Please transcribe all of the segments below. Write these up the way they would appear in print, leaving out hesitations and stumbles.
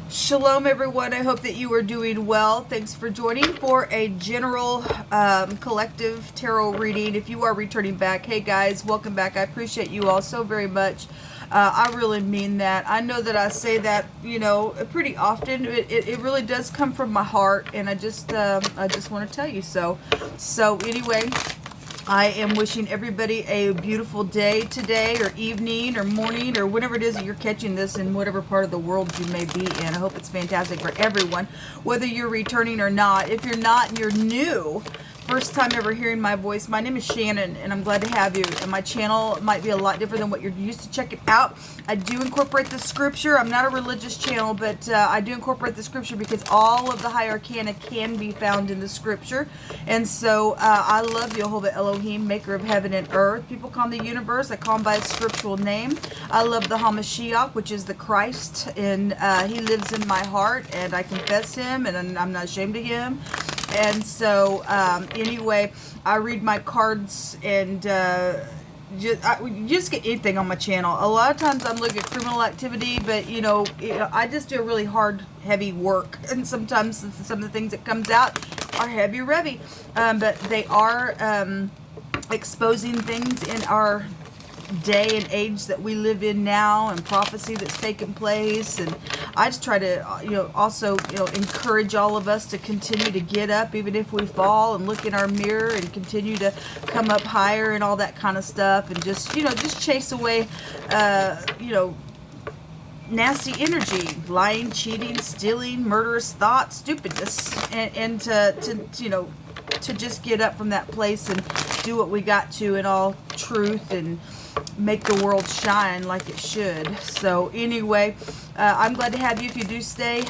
Shalom, everyone. I hope that you are doing well. Thanks for joining for a general collective tarot reading. If you are returning back, hey guys, welcome back. I appreciate you all so very much. I really mean that. I know that I say that, you know, pretty often. It really does come from my heart, and I just want to tell you so. So anyway, I am wishing everybody a beautiful day today, or evening, or morning, or whenever it is that you're catching this in whatever part of the world you may be in. I hope it's fantastic for everyone, whether you're returning or not. If you're not and you're new, first time ever hearing my voice, my name is Shannon, and I'm glad to have you. And my channel might be a lot different than what you're used to. Check it out. I do incorporate the scripture. I'm not a religious channel, but I do incorporate the scripture because all of the high arcana can be found in the scripture. And so I love Jehovah Elohim, maker of heaven and earth. People call him the universe. I call him by his scriptural name. I love the HaMashiach, which is the Christ, and he lives in my heart, and I confess him, and I'm not ashamed of him. And so anyway, I read my cards, and you just get anything on my channel. A lot of times I'm looking at criminal activity, but you know, I just do really hard, heavy work, and sometimes some of the things that comes out are heavy revy, but they are exposing things in our day and age that we live in now, and prophecy that's taken place. And I just try to, you know, also, you know, encourage all of us to continue to get up even if we fall, and look in our mirror and continue to come up higher and all that kind of stuff, and just, you know, just chase away you know, nasty energy, lying, cheating, stealing, murderous thoughts, stupidness, and to you know, to just get up from that place and do what we got to in all truth, and make the world shine like it should. So anyway, I'm glad to have you. If you do stay,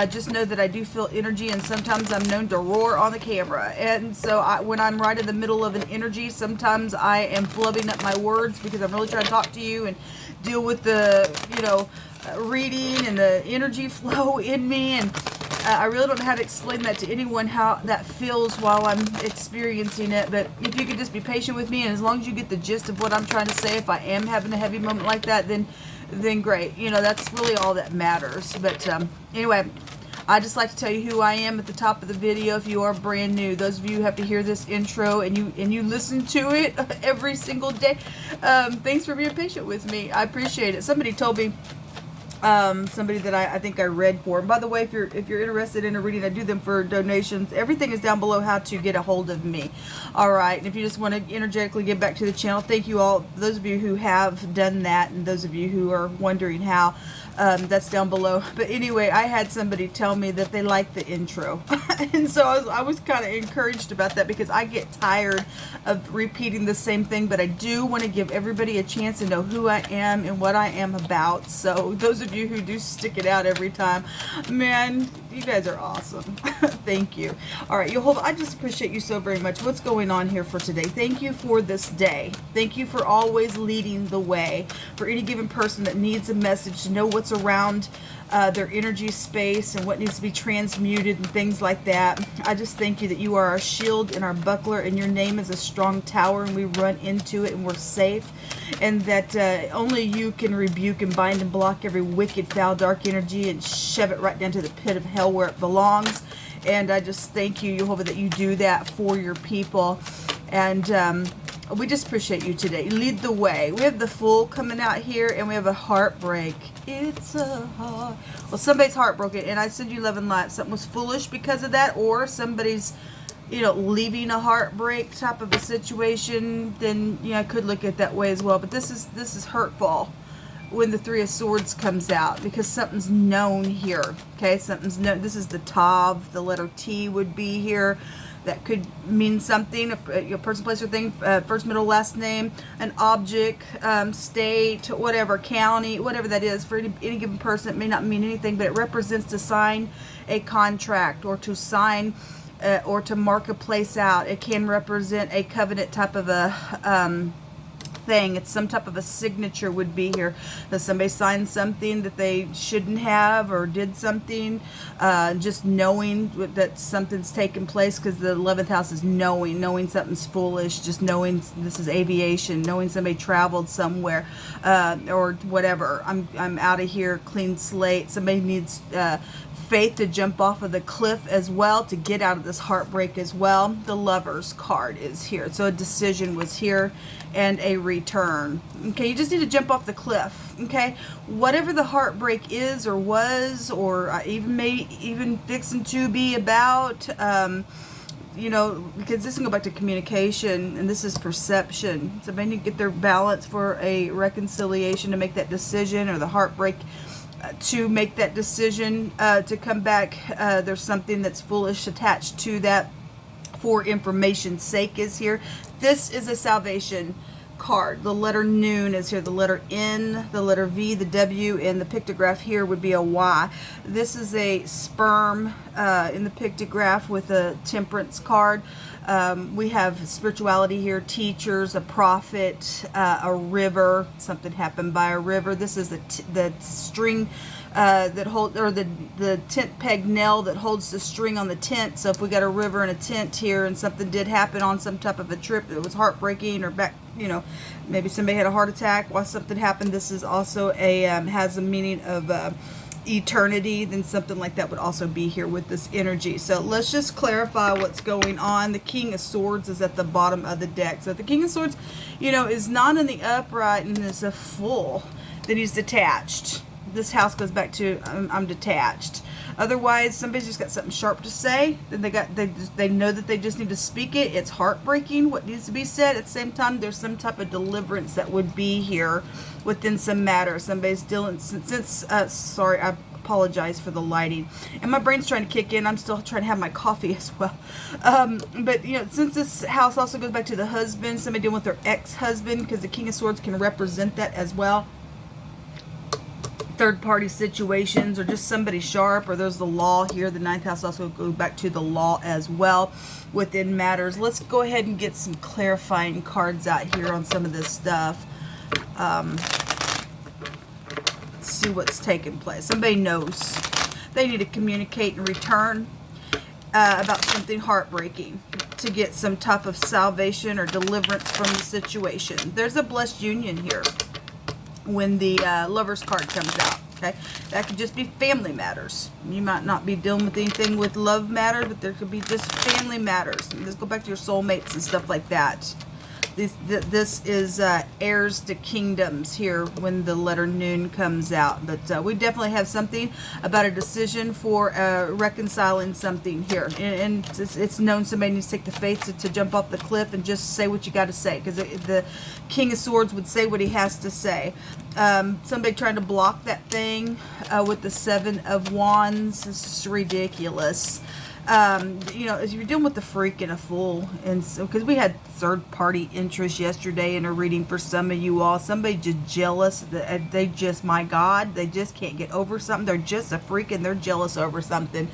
just know that I do feel energy, and sometimes I'm known to roar on the camera. And so when I'm right in the middle of an energy, sometimes I am flubbing up my words because I'm really trying to talk to you and deal with the, you know, reading and the energy flow in me. And I really don't know how to explain that to anyone, how that feels while I'm experiencing it. But if you could just be patient with me, and as long as you get the gist of what I'm trying to say, if I am having a heavy moment like that, then great. You know, that's really all that matters. But anyway, I just like to tell you who I am at the top of the video. If you are brand new, those of you who have to hear this intro and you listen to it every single day, thanks for being patient with me. I appreciate it. Somebody told me, somebody that I think I read for. And by the way, if you're interested in a reading, I do them for donations. Everything is down below how to get a hold of me. All right, and if you just want to energetically get back to the channel, thank you all, those of you who have done that, and those of you who are wondering how, that's down below. But anyway, I had somebody tell me that they liked the intro. And so I was kind of encouraged about that, because I get tired of repeating the same thing, but I do want to give everybody a chance to know who I am and what I am about. So those of you who do stick it out every time, man, you guys are awesome. Thank you. All right, Jehovah, I just appreciate you so very much. What's going on here for today? Thank you for this day. Thank you for always leading the way for any given person that needs a message, to know what's around their energy space and what needs to be transmuted and things like that. I just thank you that you are our shield and our buckler, and your name is a strong tower, and we run into it and we're safe, and that only you can rebuke and bind and block every wicked, foul, dark energy and shove it right down to the pit of hell where it belongs. And I just thank you, Jehovah, that you do that for your people. And we just appreciate you today. Lead the way. We have the Fool coming out here, and we have a heartbreak. It's a heart. Well, somebody's heartbroken, and I send you love and light. Something was foolish because of that, or somebody's, you know, leaving a heartbreak type of a situation. Then, you know, I could look at it that way as well. But this is hurtful when the Three of Swords comes out, because something's known here. Okay, something's known. This is the Tav. The letter T would be here. That could mean something, a person, place, or thing, first, middle, last name, an object, state, whatever, county, whatever that is. For any given person, it may not mean anything, but it represents to sign a contract, or to sign, or to mark a place out. It can represent a covenant type of a thing. It's some type of a signature would be here. That somebody signed something that they shouldn't have, or did something, just knowing that something's taken place, because the 11th house is knowing something's foolish, just knowing. This is aviation, knowing somebody traveled somewhere, or whatever. I'm out of here, clean slate. Somebody needs faith to jump off of the cliff as well, to get out of this heartbreak as well. The Lover's card is here, so a decision was here and a return. Okay, you just need to jump off the cliff. Okay, whatever the heartbreak is or was, or even fixing to be about, you know, because this can go back to communication, and this is perception. Somebody need to get their balance for a reconciliation, to make that decision, or the heartbreak to make that decision to come back. There's something that's foolish attached to that. For information's sake is here. This is a salvation card. The letter noon is here, the letter N, the letter V, the W, and the pictograph here would be a Y. This is a sperm in the pictograph with a temperance card. We have spirituality here, teachers, a prophet, a river. Something happened by a river. This is the string that hold, or the tent peg nail that holds the string on the tent. So if we got a river and a tent here, and something did happen on some type of a trip that was heartbreaking, or back, you know, maybe somebody had a heart attack while something happened. This is also a has a meaning of eternity. Then something like that would also be here with this energy. So let's just clarify what's going on. The King of Swords is at the bottom of the deck. So if the King of Swords, you know, is not in the upright and is a full, then he's detached. This house goes back to I'm detached. Otherwise, somebody's just got something sharp to say. Then they know that they just need to speak it. It's heartbreaking what needs to be said. At the same time, there's some type of deliverance that would be here within some matter. Somebody's dealing sorry, I apologize for the lighting, and my brain's trying to kick in. I'm still trying to have my coffee as well. But you know, since this house also goes back to the husband, somebody dealing with their ex-husband, because the King of Swords can represent that as well. Third party situations, or just somebody sharp, or there's the law here. The 9th house also goes back to the law as well within matters. Let's go ahead and get some clarifying cards out here on some of this stuff. Let's see what's taking place. Somebody knows they need to communicate and return about something heartbreaking, to get some type of salvation or deliverance from the situation. There's a blessed union here when the Lover's card comes out. Okay, that could just be family matters. You might not be dealing with anything with love matters, but there could be just family matters. And let's go back to your soulmates and stuff like that. This is heirs to kingdoms here when the letter noon comes out. But we definitely have something about a decision for reconciling something here. And it's known somebody needs to take the faith to jump off the cliff and just say what you got to say. Because the King of Swords would say what he has to say. Somebody trying to block that thing with the 7 of Wands. This is ridiculous. You know, as you're dealing with the freak and a fool, and so because we had third party interest yesterday in a reading for some of you all, somebody just jealous that they just, my God, they just can't get over something. They're just a freak and they're jealous over something.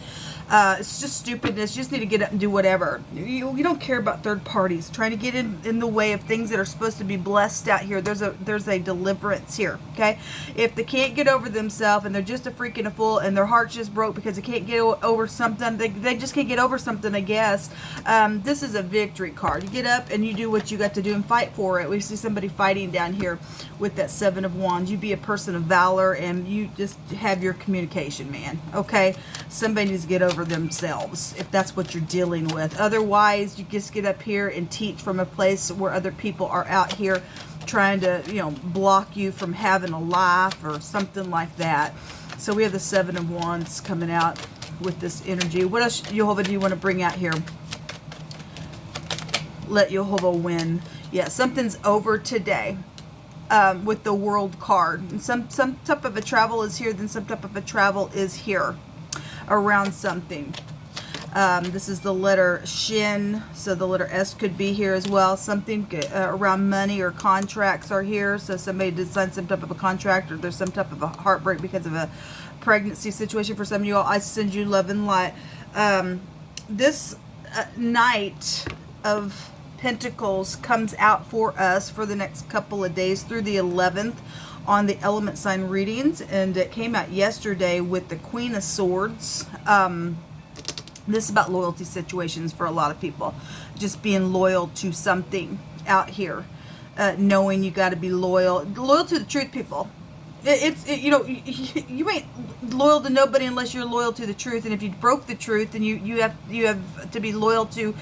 It's just stupidness. You just need to get up and do whatever. You don't care about third parties trying to get in the way of things that are supposed to be blessed out here. There's a deliverance here. Okay, if they can't get over themselves and they're just a freak and a fool and their heart's just broke because they can't get over something, they just can't get over something, I guess. This is a victory card. You get up and you do what you got to do and fight for it. We see somebody fighting down here with that 7 of Wands. You be a person of valor and you just have your communication, man. Okay, somebody needs to get over themselves if that's what you're dealing with. Otherwise, you just get up here and teach from a place where other people are out here trying to, you know, block you from having a life or something like that. So we have the 7 of Wands coming out with this energy. What else, Jehovah, do you want to bring out here? Let Jehovah win. Yeah, something's over today. With the World card. And some type of a travel is here, then some type of a travel is here around something. This is the letter Shin, so the letter S could be here as well. Something around money or contracts are here. So somebody did sign some type of a contract, or there's some type of a heartbreak because of a pregnancy situation for some of you all. I send you love and light. This Knight of Pentacles comes out for us for the next couple of days through the 11th on the element sign readings, and it came out yesterday with the Queen of Swords. This is about loyalty situations for a lot of people, just being loyal to something out here, knowing you got to be loyal to the truth, people. You know, you ain't loyal to nobody unless you're loyal to the truth. And if you broke the truth, then you have to be loyal to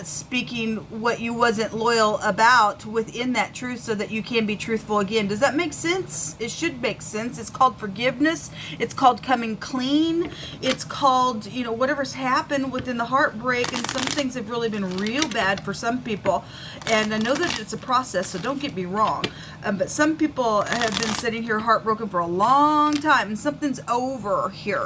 speaking what you wasn't loyal about within that truth, so that you can be truthful again. Does that make sense? It should make sense. It's called forgiveness. It's called coming clean. It's called, you know, whatever's happened within the heartbreak, and some things have really been real bad for some people. And I know that it's a process, so don't get me wrong. But some people have been sitting here heartbroken for a long time, and something's over here,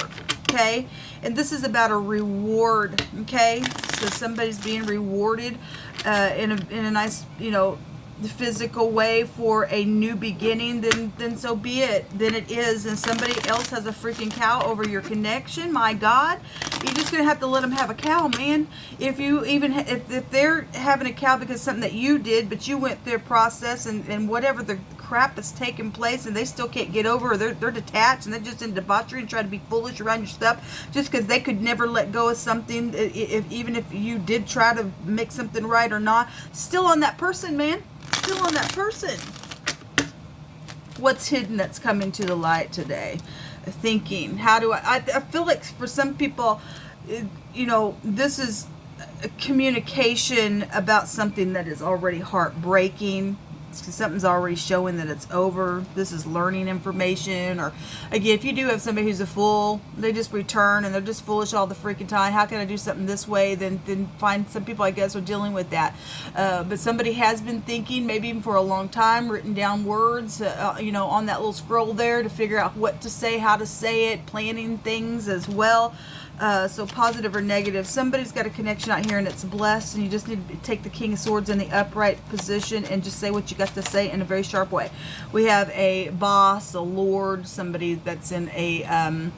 okay? And this is about a reward, okay? So somebody's being rewarded in a nice, you know, physical way for a new beginning. Then so be it. Then it is. And somebody else has a freaking cow over your connection. My God, you're just gonna have to let them have a cow, man. If you even if they're having a cow because something that you did, but you went through a process, and whatever the crap that's taking place, and they still can't get over, or they're detached, and they're just in debauchery and try to be foolish around your stuff just because they could never let go of something, even if you did try to make something right or not. Still on that person, man. Still on that person. What's hidden that's coming to the light today? Thinking, how do I feel like for some people, you know, this is a communication about something that is already heartbreaking. Something's already showing that it's over. This is learning information. Or again, if you do have somebody who's a fool, they just return and they're just foolish all the freaking time. How can I do something this way? Then find some people, I guess, are dealing with that. But somebody has been thinking, maybe even for a long time, written down words, you know, on that little scroll there to figure out what to say, how to say it, planning things as well. So positive or negative. Somebody's got a connection out here and it's blessed, and you just need to take the King of Swords in the upright position and just say what you got to say in a very sharp way. We have a boss, a lord, somebody that's in a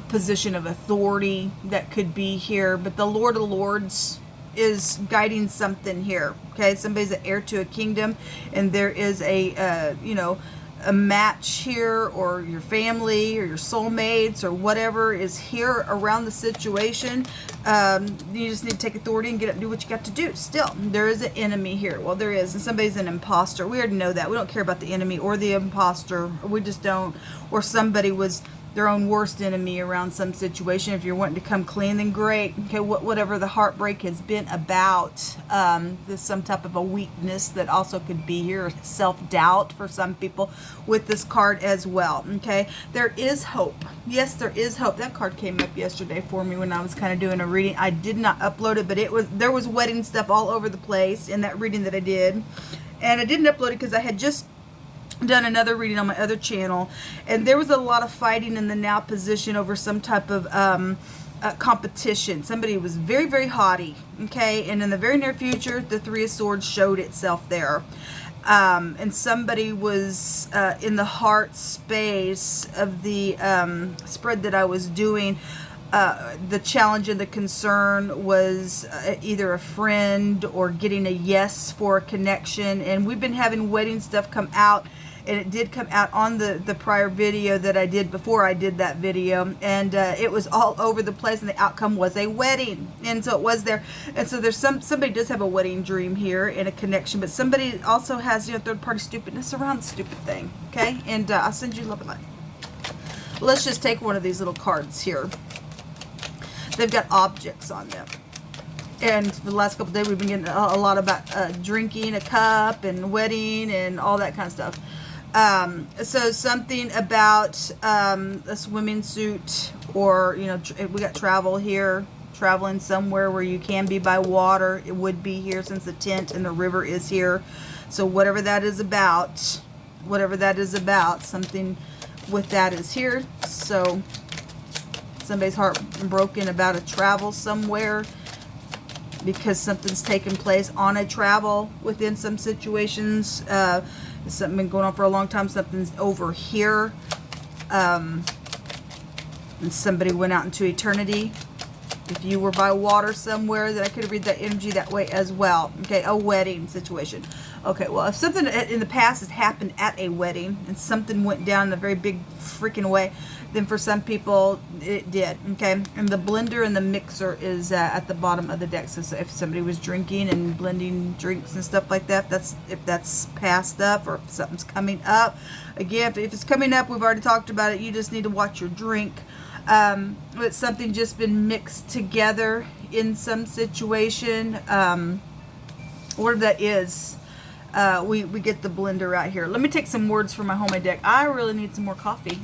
position of authority that could be here, but the Lord of Lords is guiding something here. Okay, somebody's an heir to a kingdom, and there is a you know, a match here, or your family or your soulmates or whatever is here around the situation. You just need to take authority and get up and do what you got to do. Still, there is an enemy here. Well, there is, and somebody's an imposter. We already know that. We don't care about the enemy or the imposter. We just don't. Or somebody was their own worst enemy around some situation. If you're wanting to come clean, then great. Okay, whatever the heartbreak has been about, there's some type of a weakness that also could be here, self-doubt for some people with this card as well. Okay, there is hope. Yes, there is hope. That card came up yesterday for me when I was kind of doing a reading. I did not upload it, but there was wedding stuff all over the place in that reading that I did, and I didn't upload it because I had just done another reading on my other channel, and there was a lot of fighting in the now position over some type of competition. Somebody was very, very haughty, okay, and in the very near future, the Three of Swords showed itself there. And somebody was in the heart space of the spread that I was doing. The challenge and the concern was either a friend or getting a yes for a connection, and we've been having wedding stuff come out, and it did come out on the prior video that I did before I did that video, and it was all over the place, and the outcome was a wedding, and so it was there. And so there's somebody does have a wedding dream here and a connection, but somebody also has, you know, third-party stupidness around the stupid thing. Okay, and I'll send you love and light. Let's just take one of these little cards here. They've got objects on them, and for the last couple of days we've been getting a lot about drinking a cup and wedding and all that kind of stuff. So something about a swimming suit, or, you know, we got travel here, traveling somewhere where you can be by water. It would be here since the tent and the river is here. So whatever that is about, something with that is here. So somebody's heart broken about a travel somewhere because something's taken place on a travel within some situations. Something been going on for a long time. Something's over here. And somebody went out into eternity. If you were by water somewhere, then I could read that energy that way as well. Okay, a wedding situation. Okay, well, if something in the past has happened at a wedding and something went down in a very big freaking way, then for some people it did. Okay, and the blender and the mixer is at the bottom of the deck. So if somebody was drinking and blending drinks and stuff like that, if that's passed up, or if something's coming up. Again, if it's coming up, we've already talked about it. You just need to watch your drink. It's something just been mixed together in some situation, whatever that is. We get the blender out here. Let me take some words from my homemade deck. I really need some more coffee.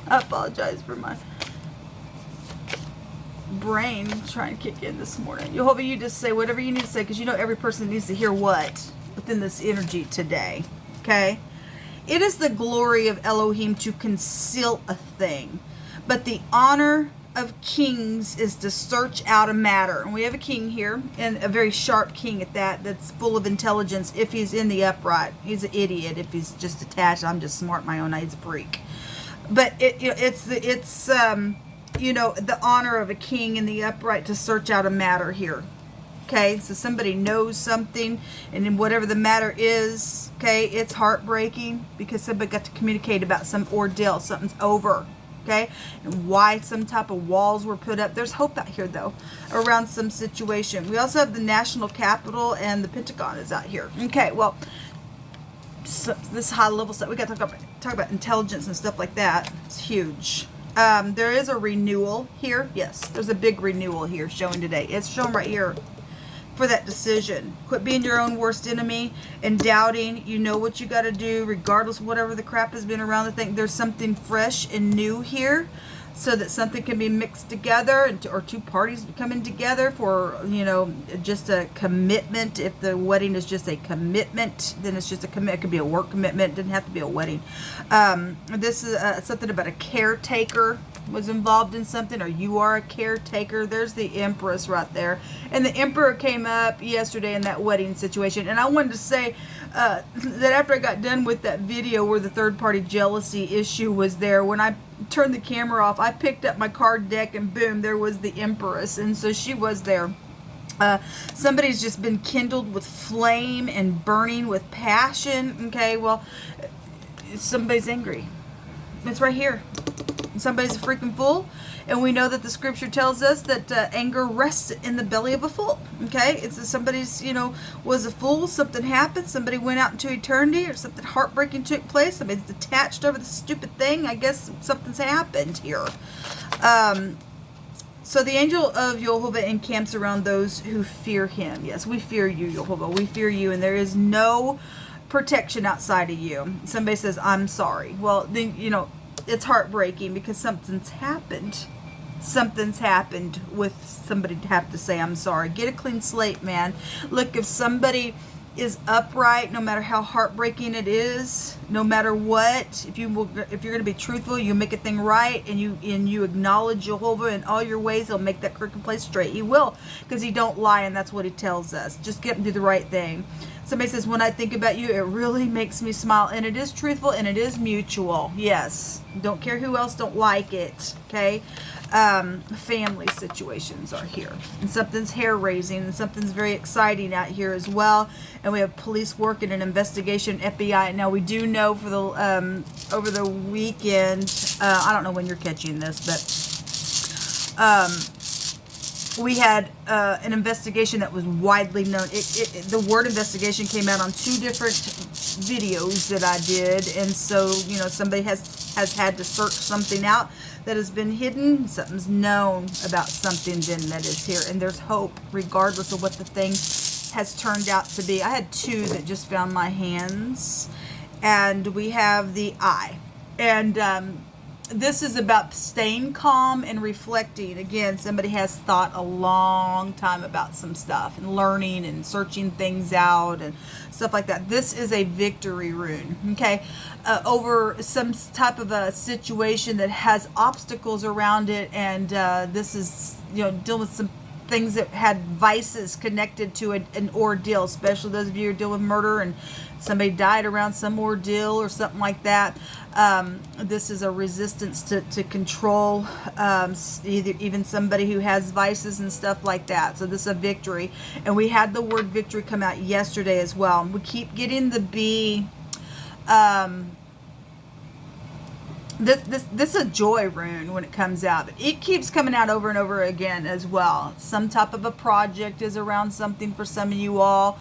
I apologize for my brain trying to kick in this morning. Jehovah, you just say whatever you need to say, because you know every person needs to hear what within this energy today. Okay? It is the glory of Elohim to conceal a thing, but the honor of kings is to search out a matter. And we have a king here, and a very sharp king at that, that's full of intelligence if he's in the upright. He's an idiot if he's just attached. I'm just smart in my own eye. He's a freak. But it's the honor of a king in the upright to search out a matter here. Okay, so somebody knows something, and then whatever the matter is, okay, it's heartbreaking because somebody got to communicate about some ordeal. Something's over. Okay, and why some type of walls were put up. There's hope out here, though, around some situation. We also have the national capital, and the Pentagon is out here. Okay, well, so this high level stuff, we got to talk about intelligence and stuff like that. It's huge. There is a renewal here. Yes, there's a big renewal here showing today. It's shown right here for that decision. Quit being your own worst enemy and doubting. You know what you got to do regardless of whatever the crap has been around the thing. There's something fresh and new here, so that something can be mixed together, or two parties coming together for, just a commitment. If the wedding is just a commitment, then it's just a commitment. It could be a work commitment. It doesn't have to be a wedding. This is something about a caretaker was involved in something, or you are a caretaker. There's the Empress right there, and the Emperor came up yesterday in that wedding situation. And I wanted to say that after I got done with that video where the third party jealousy issue was there, when I turned the camera off, I picked up my card deck, and boom, there was the Empress. And so she was there. Somebody's just been kindled with flame and burning with passion. Okay, well, somebody's angry. It's right here. Somebody's a freaking fool, and we know that the scripture tells us that anger rests in the belly of a fool. Okay, it's somebody's was a fool. Something happened. Somebody went out into eternity, or something heartbreaking took place. Somebody's detached over the stupid thing. I guess something's happened here. So the angel of Jehovah encamps around those who fear him. Yes, we fear you, Jehovah. We fear you, and there is no protection outside of you. Somebody says, I'm sorry. Well, then, it's heartbreaking because something's happened. Something's happened with somebody to have to say, I'm sorry. Get a clean slate, man. Look, if somebody is upright, no matter how heartbreaking it is, no matter what, if you're going to be truthful, you make a thing right, and you acknowledge Jehovah in all your ways, he'll make that crooked place straight. He will, because he don't lie, and that's what he tells us. Just get him to do the right thing. Somebody says, when I think about you, it really makes me smile. And it is truthful, and it is mutual. Yes. Don't care who else don't like it. Okay? Family situations are here. And something's hair-raising, and something's very exciting out here as well. And we have police work and an investigation, FBI. Now, we do know for the over the weekend, I don't know when you're catching this, but we had an investigation that was widely known. The word investigation came out on 2 different videos that I did, and so somebody has had to search something out that has been hidden. Something's known about something then that is here, and there's hope regardless of what the thing has turned out to be. I had 2 that just found my hands, and we have the eye, and this is about staying calm and reflecting. Again, somebody has thought a long time about some stuff and learning and searching things out and stuff like that. This is a victory rune, okay, over some type of a situation that has obstacles around it, and this is dealing with some things that had vices connected to an ordeal, especially those of you who are dealing with murder and somebody died around some ordeal or something like that. This is a resistance to control, even somebody who has vices and stuff like that. So this is a victory. And we had the word victory come out yesterday as well. We keep getting the B. This is a joy rune when it comes out. But it keeps coming out over and over again as well. Some type of a project is around something for some of you all.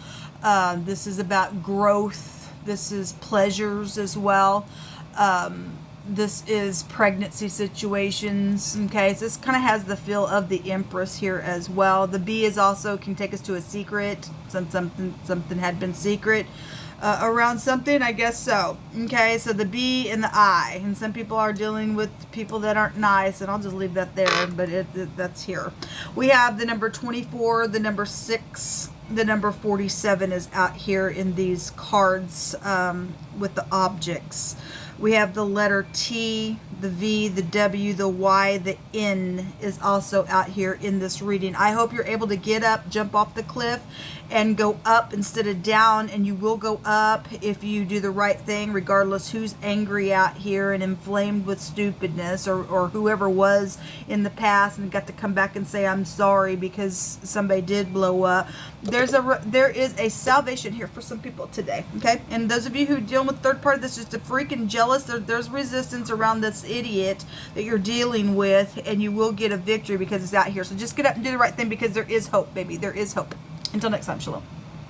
This is about growth. This is pleasures as well. This is pregnancy situations. Okay, so this kind of has the feel of the Empress here as well. The B is also can take us to a secret. Something had been secret around something, I guess so. Okay, so the B and the I, and some people are dealing with people that aren't nice, and I'll just leave that there, but that's here. We have the number 24, the number 6, the number 47 is out here in these cards with the objects. We have the letter T, the V, the W, the Y, the N is also out here in this reading. I hope you're able to get up, jump off the cliff, and go up instead of down, and you will go up if you do the right thing, regardless who's angry out here and inflamed with stupidness, or whoever was in the past and got to come back and say, I'm sorry because somebody did blow up. There is a salvation here for some people today, okay? And those of you who deal with third party, that's just a freaking jealous. There's resistance around this idiot that you're dealing with, and you will get a victory because it's out here. So just get up and do the right thing because there is hope, baby. There is hope. Until next time, shalom.